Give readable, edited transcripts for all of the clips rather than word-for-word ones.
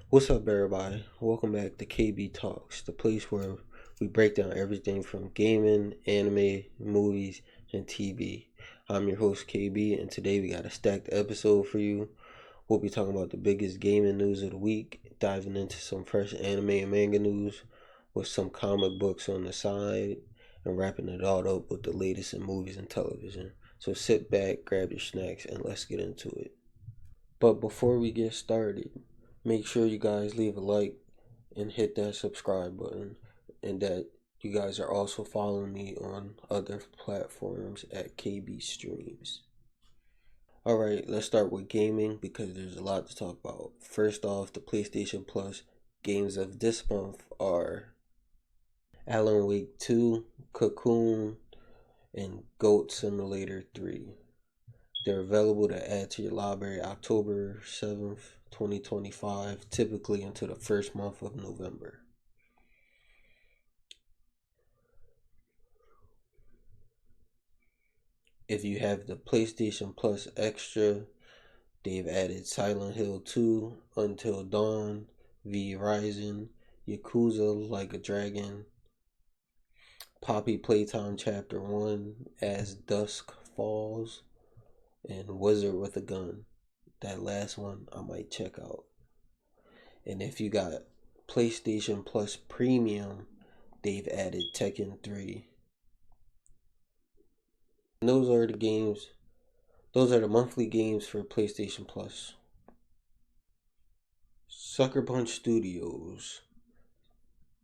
What's up, everybody? Welcome back to KBTalks, the place where we break down everything from gaming, anime, movies, and TV. I'm your host, KB, and today we got a stacked episode for you. We'll be talking about the biggest gaming news of the week, diving into some fresh anime and manga news with some comic books on the side, and wrapping it all up with the latest in movies and television. So sit back, grab your snacks, and let's get into it. But before we get started, make sure you guys leave a like and hit that subscribe button, and that you guys are also following me on other platforms at KB Streams. Alright, let's start with gaming because there's a lot to talk about. First off, the PlayStation Plus games of this month are Alan Wake 2, Cocoon, and Goat Simulator 3. They're available to add to your library October 7th, 2025, typically into the first month of November. If you have the PlayStation Plus Extra, they've added Silent Hill 2, Until Dawn, V Rising, Yakuza Like a Dragon, Poppy Playtime Chapter 1, As Dusk Falls, and Wizard with a Gun. That last one I might check out. And if you got PlayStation Plus Premium, they've added Tekken 3. And those are the monthly games for PlayStation Plus. Sucker Punch Studios,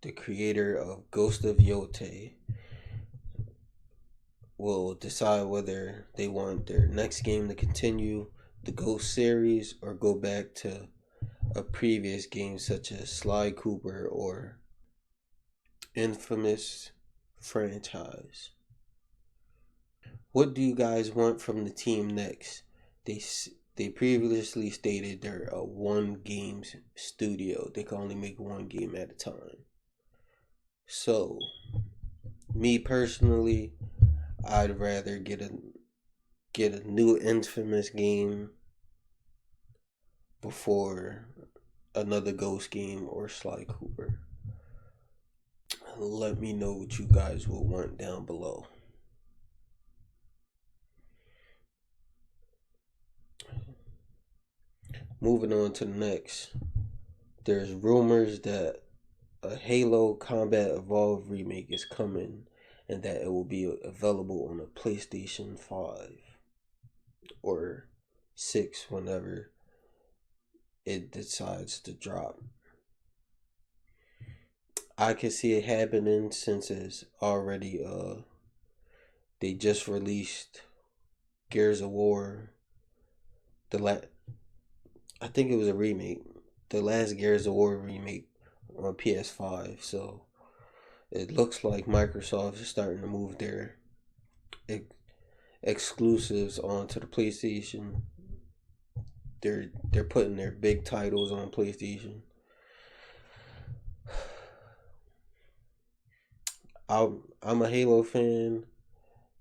the creator of Ghost of Tsushima, will decide whether they want their next game to continue the Ghost series or go back to a previous game such as Sly Cooper or infamous franchise. What do you guys want from the team next? They previously stated they're a one game studio. They can only make one game at a time. So, me personally, I'd rather get a new infamous game before another Ghost game or Sly Cooper. Let me know what you guys will want down below. Moving on to the next, there's rumors that a Halo Combat Evolved remake is coming, and that it will be available on a PlayStation 5 or 6 whenever it decides to drop. I can see it happening since it's already they just released Gears of War. I think it was a remake. The last Gears of War remake on PS5, so it looks like Microsoft is starting to move their exclusives onto the PlayStation. They're putting their big titles on PlayStation. I'm a Halo fan,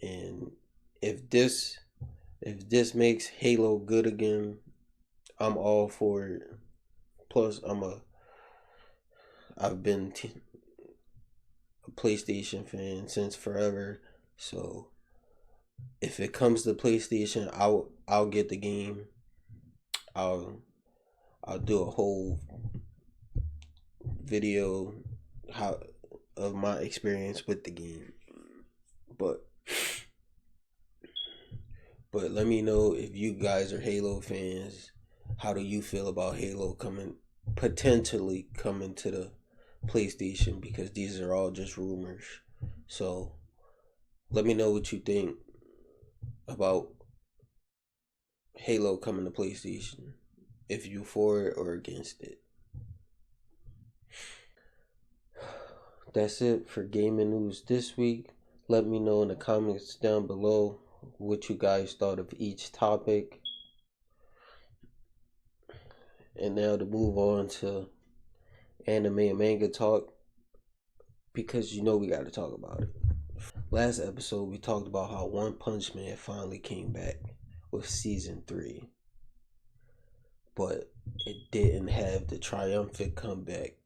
and if this makes Halo good again, I'm all for it. Plus, I've been a PlayStation fan since forever, so if it comes to PlayStation, I'll get the game. I'll do a whole video of my experience with the game. But let me know if you guys are Halo fans. How do you feel about Halo potentially coming to the PlayStation? Because these are all just rumors. So let me know what you think about Halo coming to PlayStation, if you for it or against it. That's it for gaming news this week. Let me know in the comments down below what you guys thought of each topic. And now to move on to anime and manga talk, because we got to talk about it. Last episode we talked about how One Punch Man finally came back with season 3. But it didn't have the triumphant comeback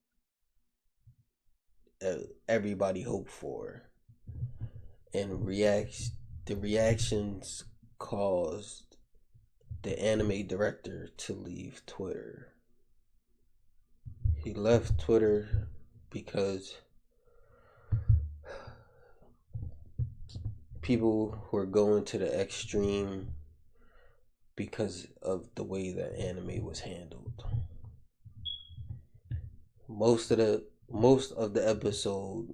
everybody hoped for, and the reactions caused the anime director to leave Twitter. He left Twitter because people were going to the extreme because of the way the anime was handled. Most of the episode,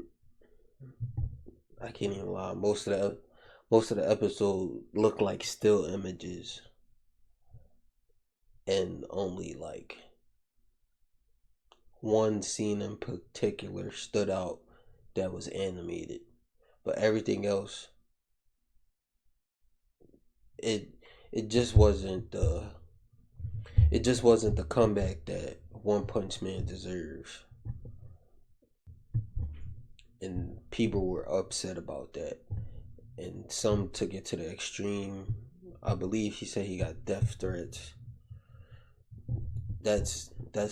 I can't even lie. Most of the episode looked like still images, and only like one scene in particular stood out that was animated, but everything else, it just wasn't the comeback that One Punch Man deserves, and people were upset about that, and some took it to the extreme. I believe he said he got death threats. That's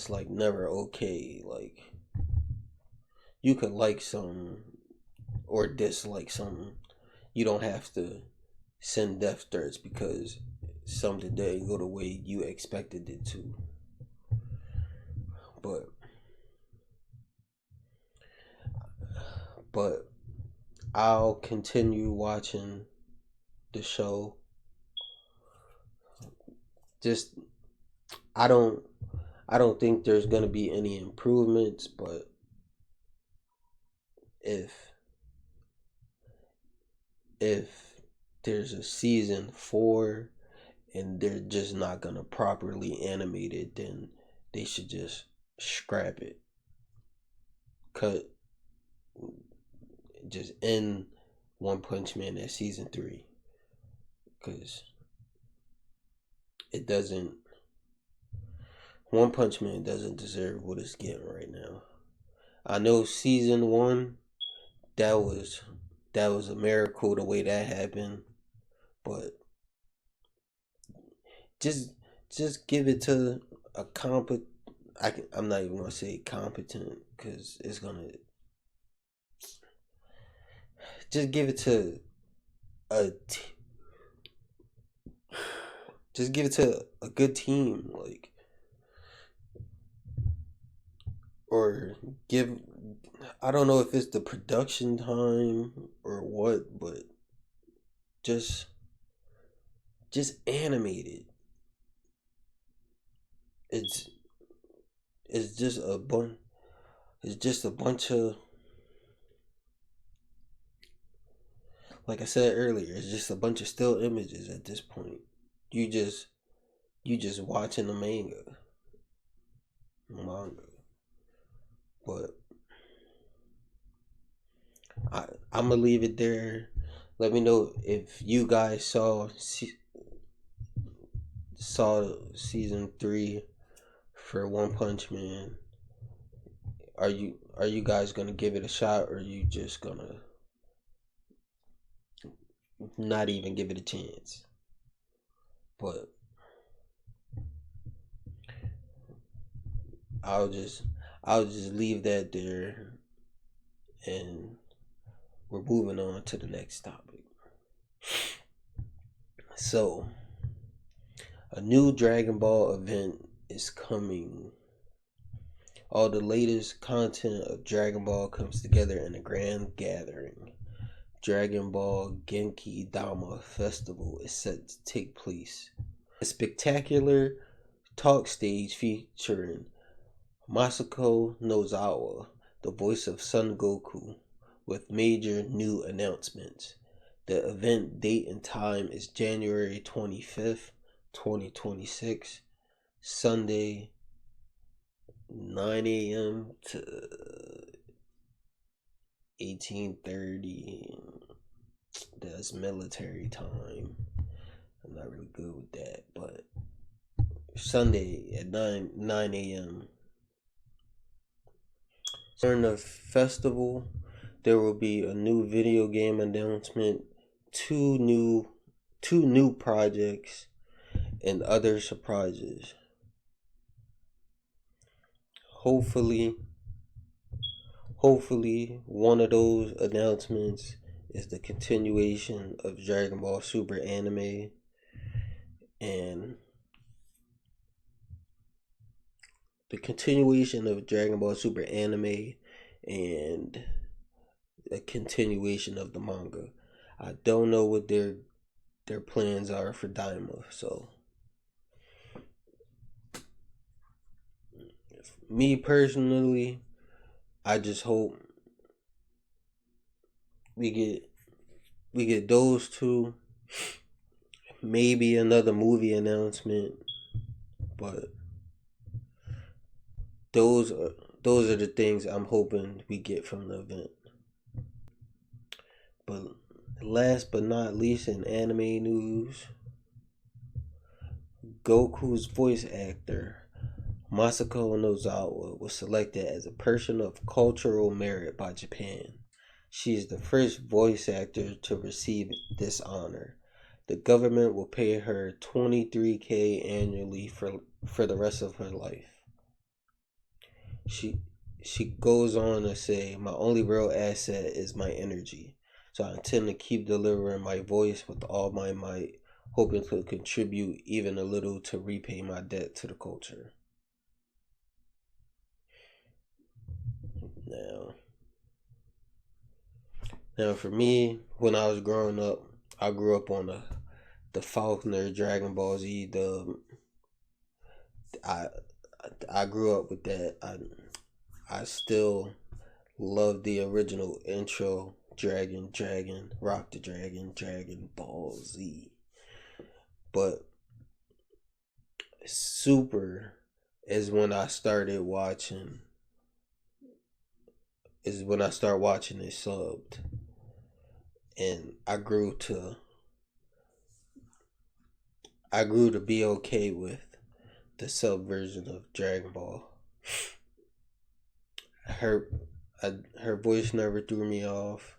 like never okay. Like, you could like something or dislike something. You don't have to send death threats because something didn't go the way you expected it to. But I'll continue watching the show. Just I don't think there's gonna be any improvements, but if there's a season 4 and they're just not gonna properly animate it, then they should just scrap it. Cut, just end One Punch Man at season 3, because it doesn't. One Punch Man doesn't deserve what it's getting right now. I know season 1, that was a miracle the way that happened, but just give it to a competent. I'm not even gonna say competent because it's gonna. Just give it to a. Just give it to a good team, like, or give. I don't know if it's the production time or what, but just animate it. It's just a bunch. It's just a bunch of, like I said earlier, it's just a bunch of still images at this point. You just watching the manga. But I'm gonna leave it there. Let me know if you guys saw season 3 for One Punch Man. Are you guys gonna give it a shot, or are you just gonna not even give it a chance? But I'll just leave that there, and we're moving on to the next topic. So, a new Dragon Ball event is coming. All the latest content of Dragon Ball comes together in a grand gathering. Dragon Ball Genki Dama Festival is set to take place. A spectacular talk stage featuring Masako Nozawa, the voice of Son Goku, with major new announcements. The event date and time is January 25th, 2026, Sunday, 9 a.m. to 18:30. That's military time. I'm not really good with that, but Sunday at 9 a.m. During the festival, there will be a new video game announcement, two new projects, and other surprises. hopefully one of those announcements is the continuation of Dragon Ball Super anime, and the continuation of Dragon Ball Super anime and a continuation of the manga. I don't know what their plans are for Daima, so me personally, I just hope we get those two, maybe another movie announcement, but those are the things I'm hoping we get from the event. But last but not least, in anime news, Goku's voice actor Masako Nozawa was selected as a person of cultural merit by Japan. She is the first voice actor to receive this honor. The government will pay her $23,000 annually for the rest of her life. She goes on to say, "My only real asset is my energy. So I intend to keep delivering my voice with all my might, hoping to contribute even a little to repay my debt to the culture." Now for me, when I was growing up, I grew up on the Faulkner Dragon Ball Z dub. I grew up with that. I still love the original intro. Dragon, Rock the Dragon, Dragon Ball Z. But Super is when I started watching. Is when I started watching it subbed, and I grew to be okay with the sub version of Dragon Ball. Her voice never threw me off.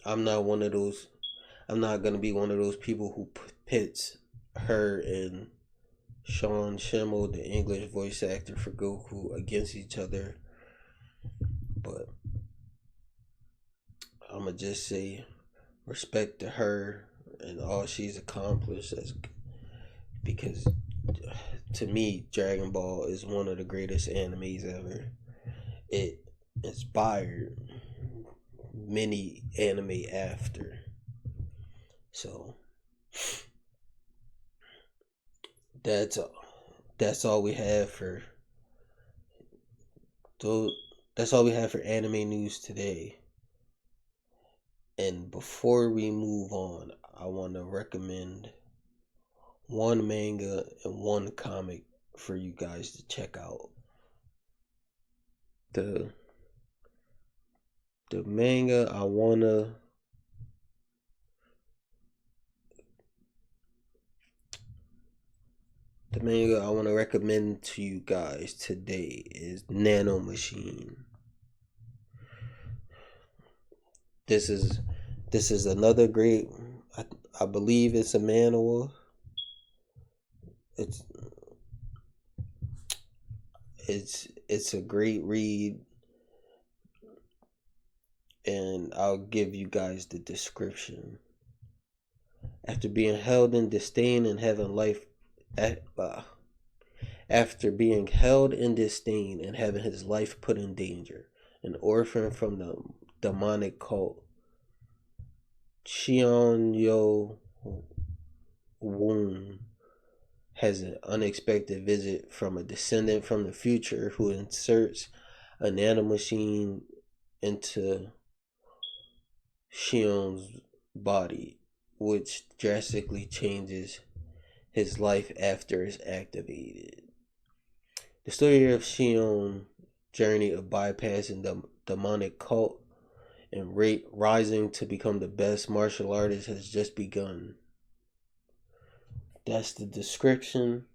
I'm not gonna be one of those people who pits her and Sean Schemmel, the English voice actor for Goku, against each other. But I'ma just say respect to her and all she's accomplished, because to me, Dragon Ball is one of the greatest animes ever. It inspired many anime after. So that's all we have for anime news today. And before we move on, I want to recommend one manga and one comic for you guys to check out. The manga I want to recommend to you guys today is Nano Machine. This is another great, I believe it's a manhwa. It's a great read, and I'll give you guys the description. After being held in disdain and having his life put in danger, an orphan from the demonic cult Shion Woon has an unexpected visit from a descendant from the future who inserts a nano machine into Shion's body, which drastically changes his life after it's activated. The story of Shion's journey of bypassing the demonic cult and rising to become the best martial artist has just begun. That's the description,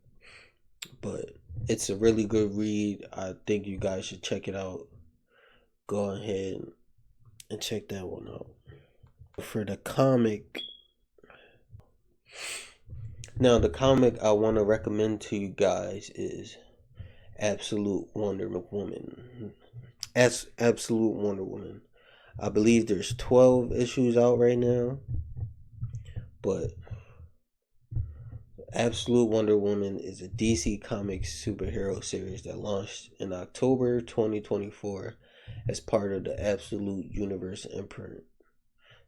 but it's a really good read. I think you guys should check it out. Go ahead and check that one out. For the comic, Now, the comic I want to recommend to you guys is Absolute Wonder Woman. Absolute Wonder Woman. I believe there's 12 issues out right now, but Absolute Wonder Woman is a DC Comics superhero series that launched in October 2024 as part of the Absolute Universe imprint.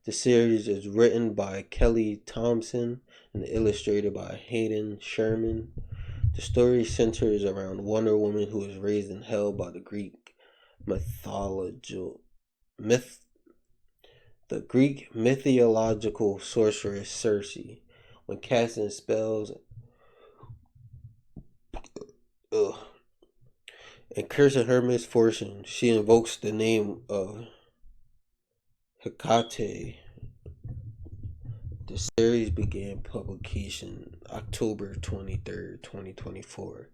The series is written by Kelly Thompson and illustrated by Hayden Sherman. The story centers around Wonder Woman, who is raised in hell by the Greek mythological sorceress Circe. When casting spells and cursing her misfortune, she invokes the name of Hecate. The series began publication October 23rd, 2024.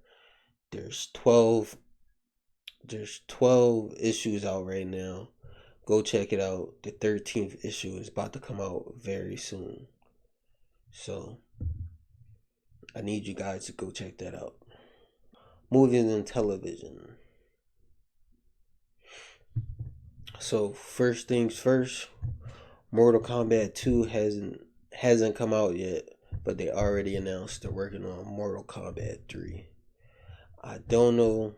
There's 12 issues out right now. Go check it out. The 13th issue is about to come out very soon. So I need you guys to go check that out. Movies and television. So first things first, Mortal Kombat 2 hasn't come out yet, but they already announced they're working on Mortal Kombat 3. I don't know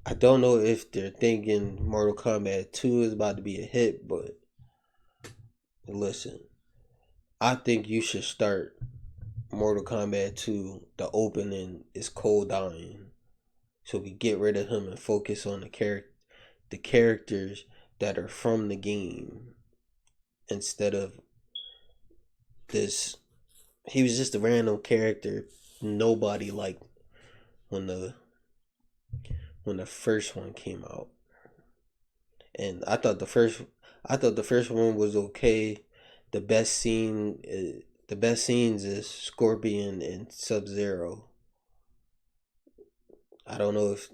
if they're thinking Mortal Kombat 2 is about to be a hit, but listen, I think you should start Mortal Kombat 2. The opening is Cole dying, so we get rid of him and focus on the characters that are from the game instead of this. He was just a random character nobody liked when the first one came out, and I thought the first one was okay. The best scenes is Scorpion and Sub-Zero. I don't know if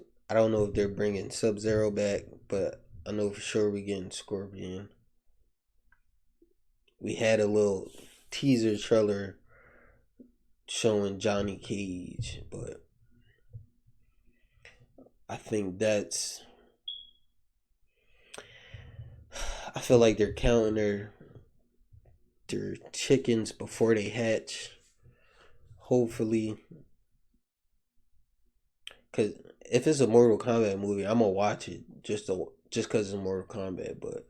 they're bringing Sub-Zero back, but I know for sure we're getting Scorpion. We had a little teaser trailer showing Johnny Cage, but I think I feel like they're counting their chickens before they hatch. Hopefully, because if it's a Mortal Kombat movie, I'm gonna watch it just because it's Mortal Kombat. But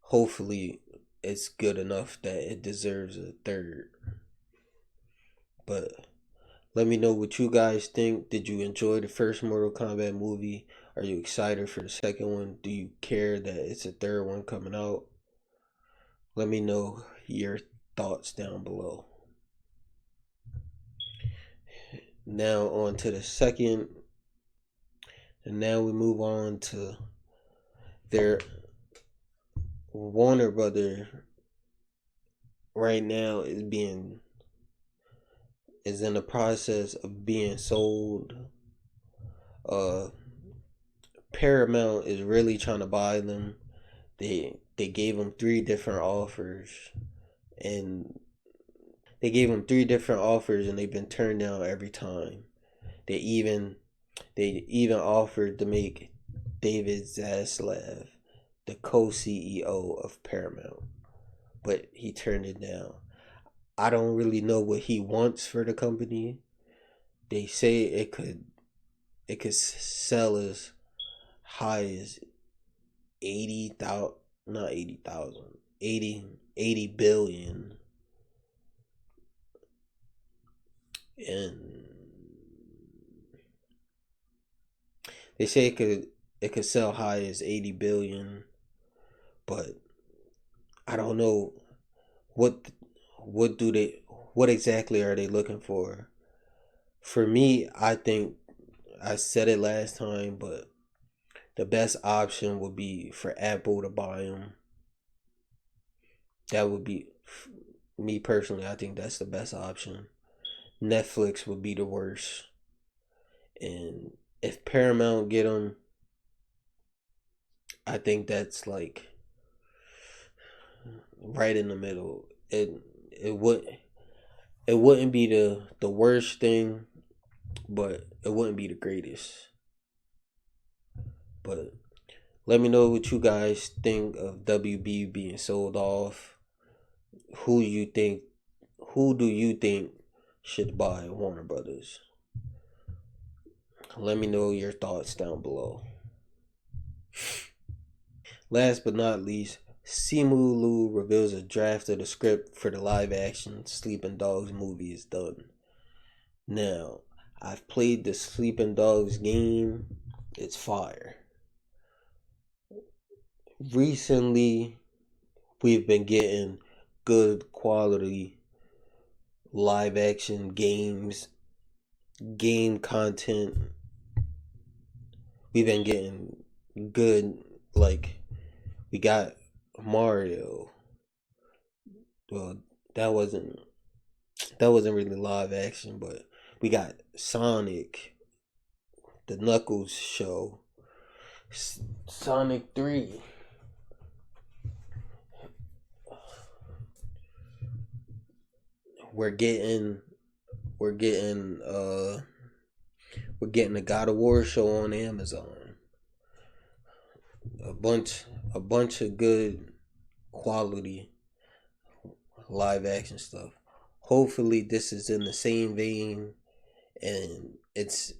hopefully, it's good enough that it deserves a third. But let me know what you guys think. Did you enjoy the first Mortal Kombat movie? Are you excited for the second one? Do you care that it's a third one coming out? Let me know your thoughts down below. Now on to the second, and now we move on to their Warner Brother. Right now is in the process of being sold. Paramount is really trying to buy them. They gave them three different offers, and they've been turned down every time. They even offered to make David Zaslav the co-CEO of Paramount, but he turned it down. I don't really know what he wants for the company. They say it could sell as high as 80 billion, and they say it could sell high as 80 billion, but I don't know what exactly are they looking for. For me, I think I said it last time, but the best option would be for Apple to buy them. That would be, me personally, I think that's the best option. Netflix would be the worst. And if Paramount get them, I think that's like right in the middle. It would, It wouldn't be the worst thing, but it wouldn't be the greatest. But let me know what you guys think of WB being sold off. Who you think? Who do you think should buy Warner Brothers? Let me know your thoughts down below. Last but not least, Simu Liu reveals a draft of the script for the live-action Sleeping Dogs movie is done. Now, I've played the Sleeping Dogs game. It's fire. Recently, we've been getting good quality live action games, game content. We've been getting good, like, we got Mario. Well, that wasn't really live action, but we got Sonic, the Knuckles show, Sonic 3. We're getting we're getting a God of War show on Amazon. A bunch of good quality live action stuff. Hopefully this is in the same vein and it's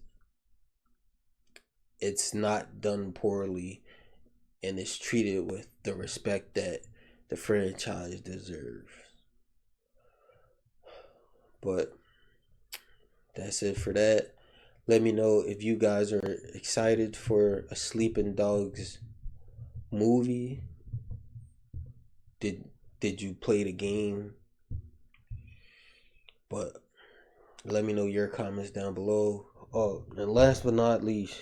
not done poorly and it's treated with the respect that the franchise deserves. But that's it for that. Let me know if you guys are excited for a Sleeping Dogs movie. Did you play the game? But let me know your comments down below. Oh, and last but not least,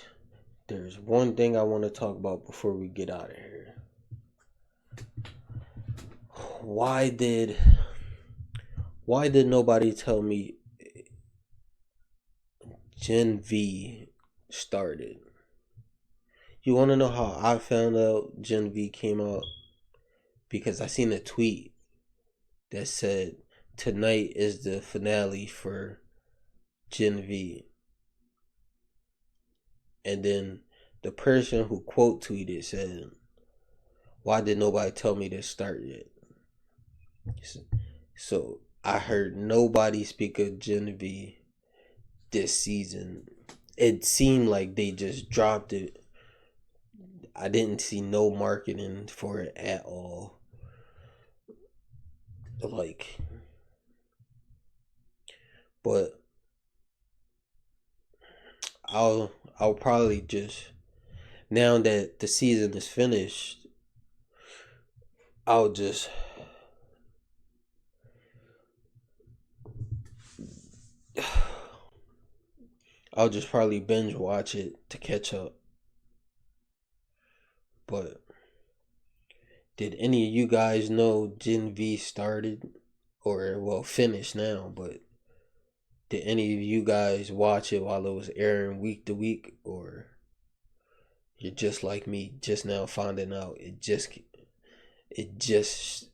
there's one thing I want to talk about before we get out of here. Why did nobody tell me Gen V started? You want to know how I found out Gen V came out? Because I seen a tweet that said tonight is the finale for Gen V. And then the person who quote tweeted said, why did nobody tell me to start yet? So I heard nobody speak of Gen V this season. It seemed like they just dropped it. I didn't see no marketing for it at all. Like, but I'll probably just, now that the season is finished, I'll just probably binge watch it to catch up. But did any of you guys know Gen V started, or well, finished now, but did any of you guys watch it while it was airing week to week, or you're just like me, just now finding out it just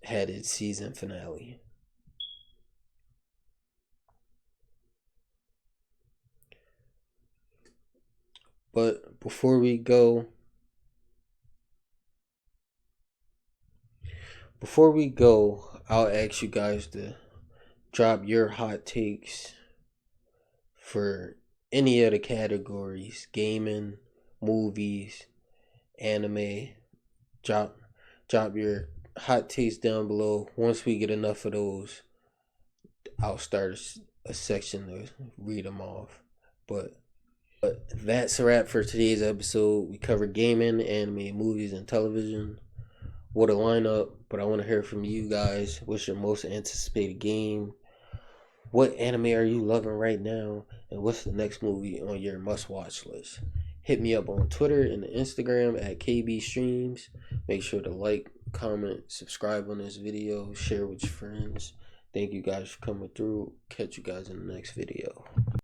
had its season finale? But before we go, I'll ask you guys to drop your hot takes for any of the categories: gaming, movies, anime. Drop your hot takes down below. Once we get enough of those, I'll start a section to read them off. But that's a wrap for today's episode. We covered gaming, anime, movies, and television. What a lineup! But I want to hear from you guys. What's your most anticipated game? What anime are you loving right now? And what's the next movie on your must-watch list? Hit me up on Twitter and Instagram at KBStreams. Make sure to like, comment, subscribe on this video, share with your friends. Thank you guys for coming through. Catch you guys in the next video.